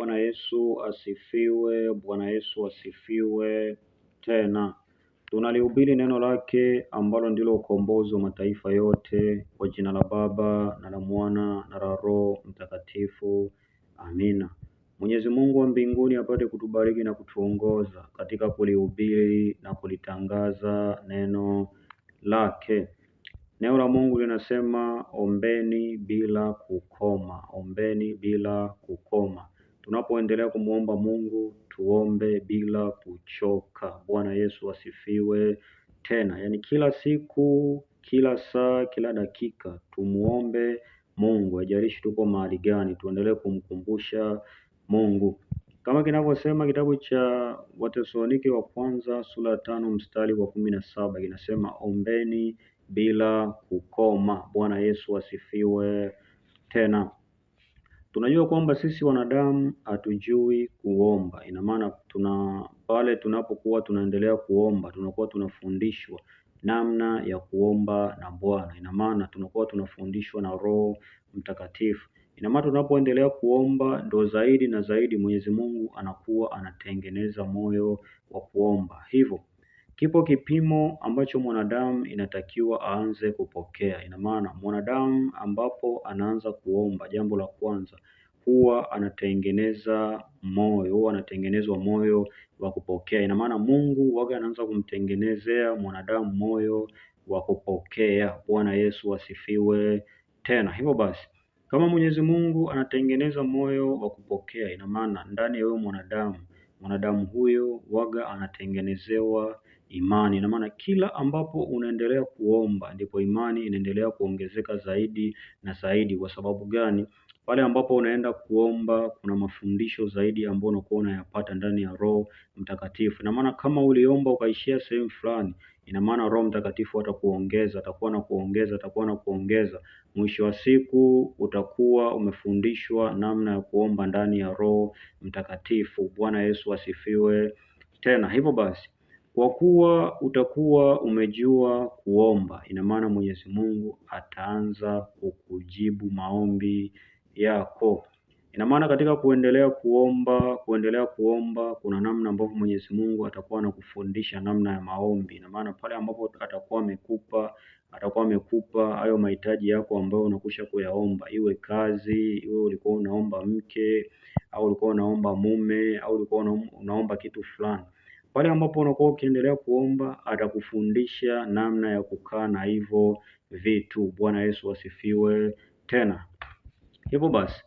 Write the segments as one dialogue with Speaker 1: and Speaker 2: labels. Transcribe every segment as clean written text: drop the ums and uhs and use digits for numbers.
Speaker 1: Bwana Yesu asifiwe. Bwana Yesu asifiwe tena. Tunalihubiri neno lake ambalo ndilo ukombozi wa mataifa yote, kwa jina la Baba na la Mwana na la Roho Mtakatifu. Amina. Mwenyezi Mungu wa mbinguni apate kutubariki na kutuongoza katika kulihubiri na kulitangaza neno lake. Neno la Mungu linasema ombeni bila kukoma, ombeni bila kukoma. Tunapoendelea kumwomba Mungu tuombe bila kuchoka. Bwana Yesu asifiwe tena. Yaani kila siku, kila saa, kila dakika tumuombe Mungu. Haijalishi tuko mahali gani, tuendelee kumkumbusha Mungu. Kama kinavyosema kitabu cha Wathesalonike wa kwanza sura ya 5 mstari wa 17 kinasema ombeni bila kukoma. Bwana Yesu asifiwe tena. Tunajua kwamba sisi wanadamu hatujui kuomba. Ina maana pale tunapokuwa tunaendelea kuomba, tunakuwa tunafundishwa namna ya kuomba na Bwana. Ina maana tunakuwa tunafundishwa na Roho Mtakatifu. Ina maana tunapoendelea kuomba ndo zaidi na zaidi Mwenyezi Mungu anakuwa anatengeneza moyo wa kuomba. Hivyo kipo kipimo ambacho mwanadamu inatakiwa aanze kupokea. Ina maana mwanadamu ambapo anaanza kuomba, jambo la kwanza huwa anatengenezwa moyo wa kupokea. Ina maana Mungu waga anaanza kumtengenezea mwanadamu moyo wa kupokea. Bwana Yesu asifiwe tena. Hivyo basi, kama Mwenyezi Mungu anatengeneza moyo wa kupokea, ina maana ndani ya huyo mwanadamu huyo waga anatengenezewa imani. Ina maana kila ambapo unaendelea kuomba ndipo imani inaendelea kuongezeka zaidi na zaidi. Kwa sababu gani? Pale ambapo unaenda kuomba kuna mafundisho zaidi ambayo unakuwa unayapata ndani ya Roho Mtakatifu. Ina maana kama uliomba ukaishia sehemu fulani, ina maana Roho Mtakatifu atakuwa na kuongeza. Mwisho wa siku utakuwa umefundishwa namna ya kuomba ndani ya Roho Mtakatifu. Bwana Yesu asifiwe tena. Hivyo basi, kwa kuwa utakuwa umejua kuomba, ina maana Mwenyezi Mungu ataanza kukujibu maombi yako. Ina maana katika kuendelea kuomba kuna namna ambavyo Mwenyezi Mungu atakuwa anakufundisha namna ya maombi. Ina maana pale ambapo atakuwa amekupa hayo mahitaji yako ambayo unakwisha kuyaomba, iwe kazi, iwe ulikuwa unaomba mke, au ulikuwa unaomba mume, au ulikuwa unaomba kitu fulani. Pale ambapo unakuwa ukiendelea kuomba atakufundisha namna ya kukaa na hivyo vitu. Bwana Yesu asifiwe tena. Hivyo basi,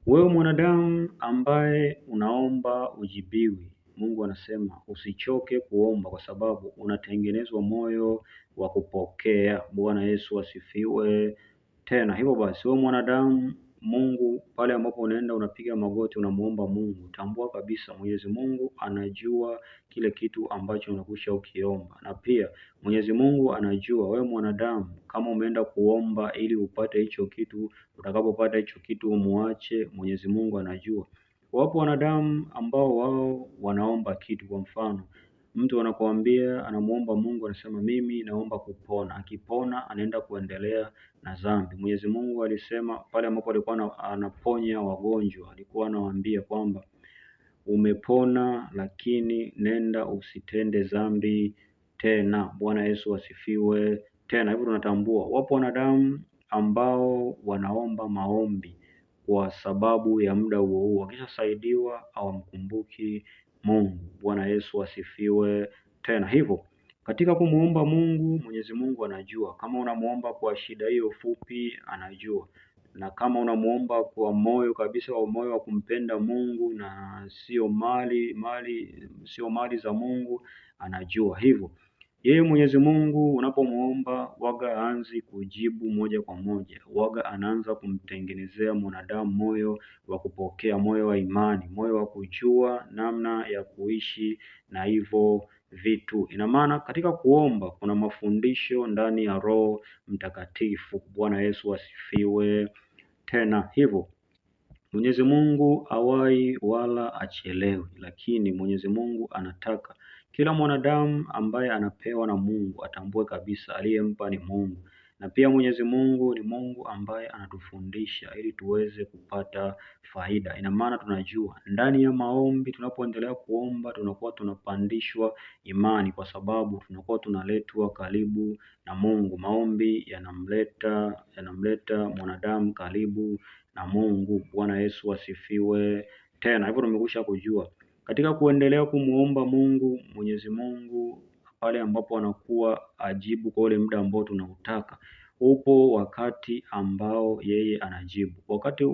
Speaker 1: wewe mwanadamu ambaye unaomba ujibiwi, Mungu anasema usichoke kuomba kwa sababu unatengenezwa moyo wa kupokea. Bwana Yesu asifiwe tena. Hivyo basi, wewe mwanadamu, Mungu pale ambapo unaenda unapiga magoti unamuomba Mungu, tambua kabisa Mwenyezi Mungu anajua kile kitu ambacho unakwisha ukiomba. Na pia Mwenyezi Mungu anajua wewe mwanadamu kama umeenda kuomba ili upate hicho kitu, utakapopata hicho kitu umuache, Mwenyezi Mungu anajua. Wapo wanadamu ambao wao wanaomba kitu, kwa mfano mtu anakuambia anamuomba Mungu, anasema mimi naomba kupona. Akipona anaenda kuendelea na dhambi. Mwenyezi Mungu alisema pale ambapo alikuwa anaponya wagonjwa, alikuwa anawaambia kwamba umepona, lakini nenda usitende dhambi tena. Bwana Yesu asifiwe tena. Hivyo tunatambua wapo wanadamu ambao wanaomba maombi kwa sababu ya muda huo, wakishasaidiwa hawamkumbuki Mungu. Bwana Yesu asifiwe tena. Hivyo katika kumuomba Mungu, Mwenyezi Mungu anajua. Kama unamuomba kwa shida hiyo fupi, anajua. Na kama unamuomba kwa moyo kabisa, wa moyo wa kumpenda Mungu na sio mali za Mungu, anajua. Hivyo yeye Mwenyezi Mungu unapomuomba waga aanzi kujibu moja kwa moja, waga anaanza kumtengenezea mwanadamu moyo wa kupokea, moyo wa imani, moyo wa kujua namna ya kuishi na hivyo vitu. Ina maana katika kuomba kuna mafundisho ndani ya Roho Mtakatifu. Bwana Yesu asifiwe tena. Hivyo Mwenyezi Mungu hawai wala achelewi, lakini Mwenyezi Mungu anataka kila mwanadamu ambaye anapewa na Mungu atambue kabisa aliyempa ni Mungu. Na pia Mwenyezi Mungu ni Mungu ambaye anatufundisha ili tuweze kupata faida. Ina maana tunajua ndani ya maombi, tunapoendelea kuomba tunakuwa tunapandishwa imani, kwa sababu tunakuwa tunaletwa karibu na Mungu. Maombi yanamleta mwanadamu karibu na Mungu. Bwana Yesu asifiwe. Tena hivyo tumekwisha kujua katika kuendelea kumuomba Mungu, Mwenyezi Mungu pale ambapo anakuwa ajibu kwa ule muda ambao tunautaka, upo wakati ambao yeye anajibu.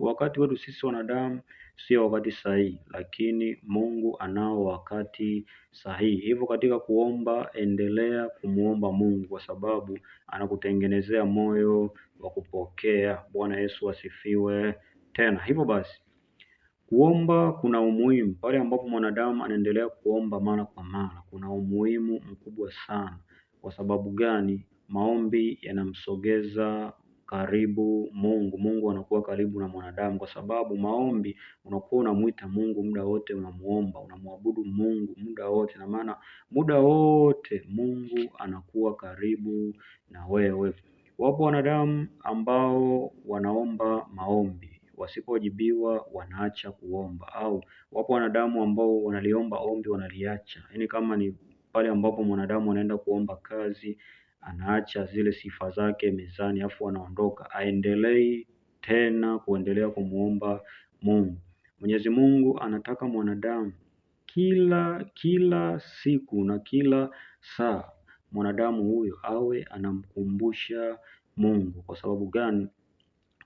Speaker 1: Wakati wetu sisi wanadamu sio wakati sahihi, lakini Mungu anao wakati sahihi. Hivyo katika kuomba, endelea kumuomba Mungu, kwa sababu anakutengenezea moyo wa kupokea. Bwana Yesu asifiwe. Tena hivyo basi kuomba kuna umuhimu. Pale ambapo mwanadamu anaendelea kuomba mara kwa mara, kuna umuhimu mkubwa sana. Kwa sababu gani? Maombi yanamsogeza karibu Mungu. Mungu anakuwa karibu na mwanadamu, kwa sababu maombi unakuwa unamuita Mungu muda wote, unamuomba, unamwabudu Mungu muda wote, na maana muda wote Mungu anakuwa karibu na wewe. Wapo wanadamu ambao wanaomba maombi, wasipojibiwa wanaacha kuomba, au wapo wanadamu ambao wanaliomba ombi wanaliacha. Yaani kama ni pale ambapo mwanadamu anaenda kuomba kazi, anaacha zile sifa zake mezani afu anaondoka, aendelei tena kuendelea kumuomba Mungu. Mwenyezi Mungu anataka mwanadamu kila siku na kila saa mwanadamu huyo awe anamkumbusha Mungu. Kwa sababu gani?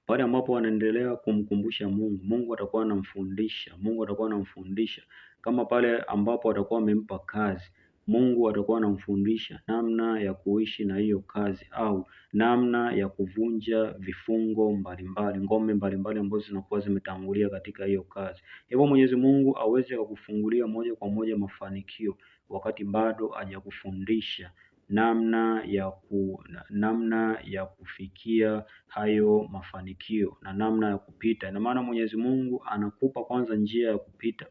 Speaker 1: Pale ambapo anaendelea kumkumbusha Mungu, Mungu atakuwa anamfundisha. Kama pale ambapo atakuwa amempa kazi, Mungu atakuwa anamfundisha namna ya kuishi na hiyo kazi, au namna ya kuvunja vifungo mbalimbali, ngome mbalimbali ambazo zinakuwa zimetangulia katika hiyo kazi. Hivyo Mwenyezi Mungu aweze kukufungulia moja kwa moja mafanikio wakati bado hajakufundisha namna ya kufikia hayo mafanikio na namna ya kupita. Ina maana Mwenyezi Mungu anakupa kwanza njia ya kupita,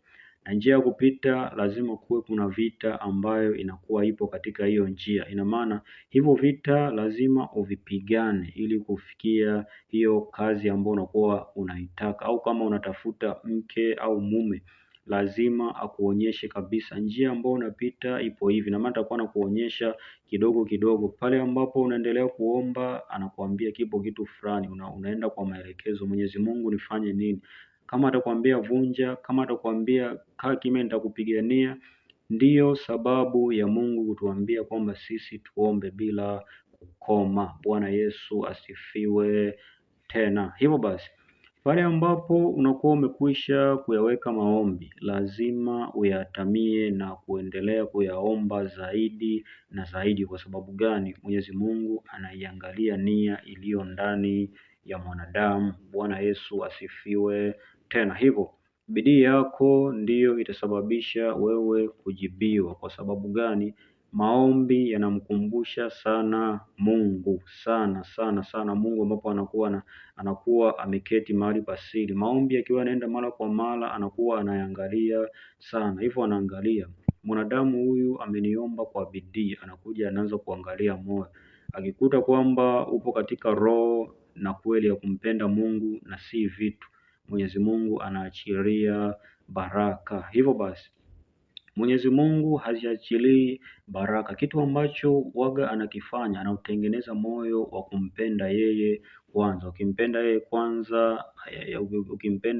Speaker 1: na njia ya kupita lazima kuwe kuna vita ambayo inakuwa ipo katika hiyo njia. Ina maana hivyo vita lazima uvipigane ili kufikia hiyo kazi ambayo unakuwa unaitaka, au kama unatafuta mke au mume, lazima akuonyeshe kabisa njia ambayo unapita ipo hivi, na maana atakuwa anakuonyesha kidogo kidogo. Pale ambapo unaendelea kuomba, anakuambia kipo kitu fulani, unaenda kwa maelekezo. Mwenyezi Mungu nifanye nini? Kama atakwambia vunja, kama atakwambia kaa kimya, nitakupigania. Ndiyo sababu ya Mungu kutuambia kwamba sisi tuombe bila kukoma. Bwana Yesu asifiwe. Tena hivyo basi, pale ambapo unakuwa umekwisha kuyaweka maombi, lazima uyatamie na kuendelea kuyaomba zaidi na zaidi. Kwa sababu gani? Mwenyezi Mungu anaiangalia nia iliyo ndani ya mwanadamu. Bwana Yesu asifiwe. Tena hivyo bidii yako ndiyo itasababisha wewe kujibiwa. Kwa sababu gani? Maombi yanamkumbusha sana Mungu, sana sana sana Mungu, ambapo anakuwa ameketi mahali pa siri. Maombi akiwa anaenda mara kwa mara, anakuwa anaangalia sana. Hivyo anaangalia mwanadamu huyu ameniomba kwa bidii, anakuja anaanza kuangalia moyo. Akikuta kwamba upo katika roho na kweli ya kumpenda Mungu na si vitu, Mwenyezi Mungu anaachilia baraka. Hivyo basi Mwenyezi Mungu haziachilii baraka. Kitu ambacho waga anakifanya, anautengeneza moyo wa kumpenda yeye kwanza. Ukimpenda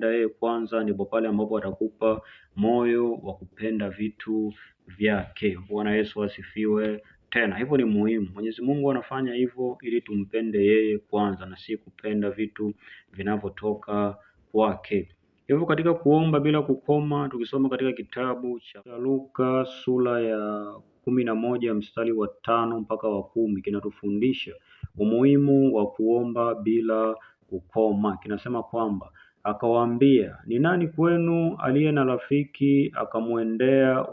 Speaker 1: yeye kwanza, ndipo pale ambapo atakupa moyo wa kupenda vitu vyake. Bwana Yesu asifiwe. Tena hivyo ni muhimu. Mwenyezi Mungu anafanya hivyo ili tumpende yeye kwanza na si kupenda vitu vinavyotoka kwake. Hivyo katika kuomba bila kukoma, tukisoma katika kitabu cha Luka sura ya 11 mstari wa 5 mpaka wa 10, kinatufundisha umuhimu wa kuomba bila kukoma. Kinasema kwamba akawaambia, ni nani kwenu aliye na rafiki akamwendea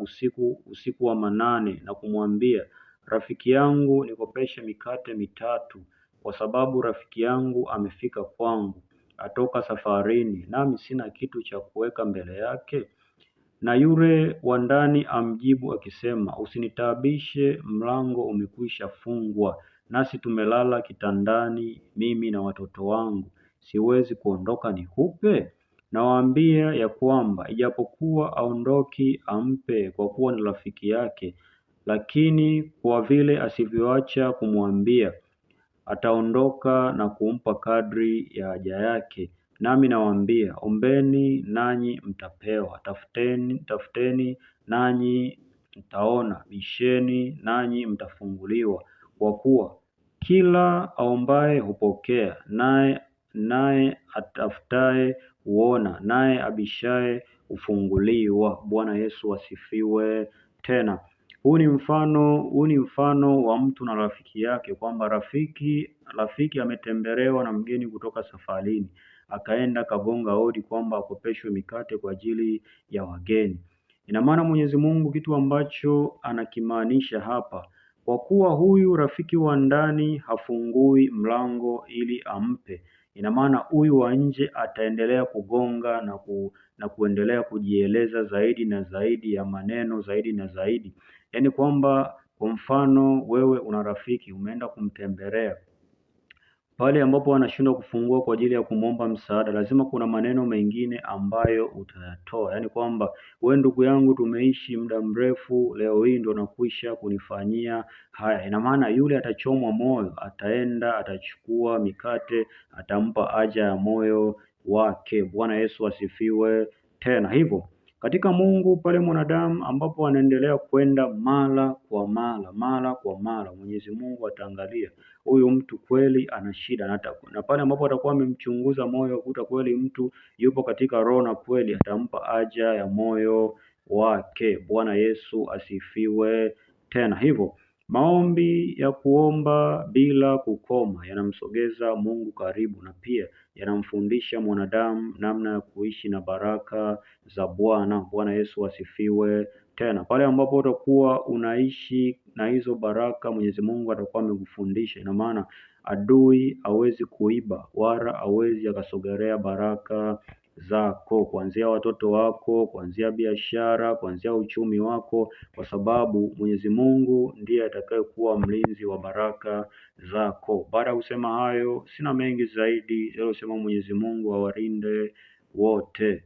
Speaker 1: usiku wa manane na kumwambia, rafiki yangu nikopeshe mikate mitatu, kwa sababu rafiki yangu amefika kwangu atoka safarini, nami sina kitu cha kuweka mbele yake? Na yule wa ndani amjibu akisema, usinitaabishe, mlango umekwisha fungwa nasi tumelala kitandani, mimi na watoto wangu, siwezi kuondoka nikupe? Nawaambia ya kwamba ijapokuwa aondoki ampe, kwa kuwa ni rafiki yake, lakini kwa vile asivyoacha kumwambia, ataondoka na kumpa kadri ya haja yake. Nami nawaambia, ombeni nanyi mtapewa, tafuteni nanyi mtaona, bisheni nanyi mtafunguliwa. Kwa kuwa kila aombaye hupokea, naye atafutaye huona, naye abishaye hufunguliwa. Bwana Yesu asifiwe. Tena huu ni mfano wa mtu na rafiki yake, kwamba rafiki ametembelewa na mgeni kutoka safarini, akaenda akagonga hodi kwamba akopeshwe mikate kwa ajili ya wageni. Ina maana Mwenyezi Mungu kitu ambacho anakimaanisha hapa, kwa kuwa huyu rafiki wa ndani hafungui mlango ili ampe, ina maana huyu wa nje ataendelea kugonga na kuendelea kujieleza zaidi na zaidi ya maneno zaidi na zaidi. Yaani kwamba kwa mfano wewe una rafiki umeenda kumtembelea, pale ambapo anashindwa kufungua kwa ajili ya kumwomba msaada, lazima kuna maneno mengine ambayo utayatoa. Yaani kwamba wewe ndugu yangu, tumeishi muda mrefu, leo hii ndo nakwisha kunifanyia haya. Ina maana yule atachomwa moyo, ataenda atachukua mikate, atampa haja ya moyo wake. Bwana Yesu asifiwe. Tena hivyo katika Mungu, pale mwanadamu ambapo anaendelea kwenda mara kwa mara, Mwenyezi Mungu ataangalia huyu mtu kweli ana shida, na pale ambapo atakuwa amemchunguza moyo, kuta kweli mtu yupo katika roho na kweli, atampa haja ya moyo wake. Bwana Yesu asifiwe. Tena hivyo maombi ya kuomba bila kukoma yanamsogeza Mungu karibu, na pia yanamfundisha mwanadamu namna ya kuishi na baraka za Bwana. Bwana Yesu asifiwe. Tena pale ambapo utakuwa unaishi na hizo baraka, Mwenyezi Mungu atakuwa amekufundisha. Ina maana adui hawezi kuiba wala hawezi akasogelea baraka zako, kuanzia watoto wako, kuanzia biashara, kuanzia uchumi wako, kwa sababu Mwenyezi Mungu ndiye atakayekuwa mlinzi wa baraka zako. Baada ya kusema hayo, sina mengi zaidi, yale sema Mwenyezi Mungu awalinde wote.